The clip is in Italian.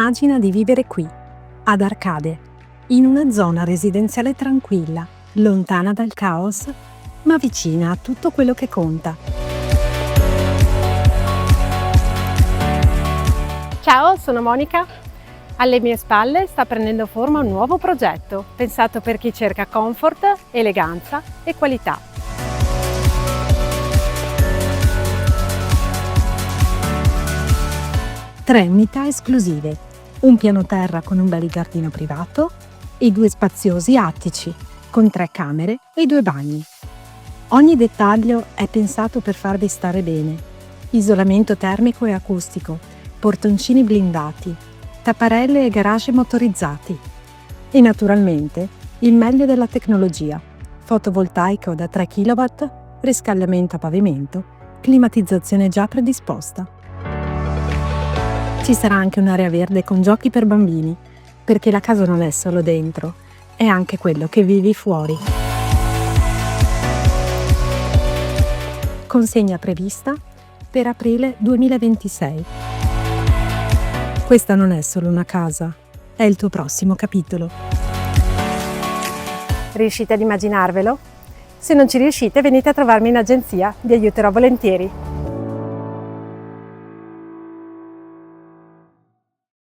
immagina di vivere qui, ad Arcade, in una zona residenziale tranquilla, lontana dal caos, ma vicina a tutto quello che conta. Ciao, sono Monica. Alle mie spalle sta prendendo forma un nuovo progetto, pensato per chi cerca comfort, eleganza e qualità. Tre unità esclusive, un piano terra con un bel giardino privato e 2 spaziosi attici, con 3 camere e 2 bagni. Ogni dettaglio è pensato per farvi stare bene. Isolamento termico e acustico, portoncini blindati, tapparelle e garage motorizzati. E naturalmente il meglio della tecnologia, fotovoltaico da 3 kW, riscaldamento a pavimento, climatizzazione già predisposta. Ci sarà anche un'area verde con giochi per bambini, perché la casa non è solo dentro, è anche quello che vivi fuori. Consegna prevista per aprile 2026. Questa non è solo una casa, è il tuo prossimo capitolo. Riuscite ad immaginarvelo? Se non ci riuscite, venite a trovarmi in agenzia, vi aiuterò volentieri.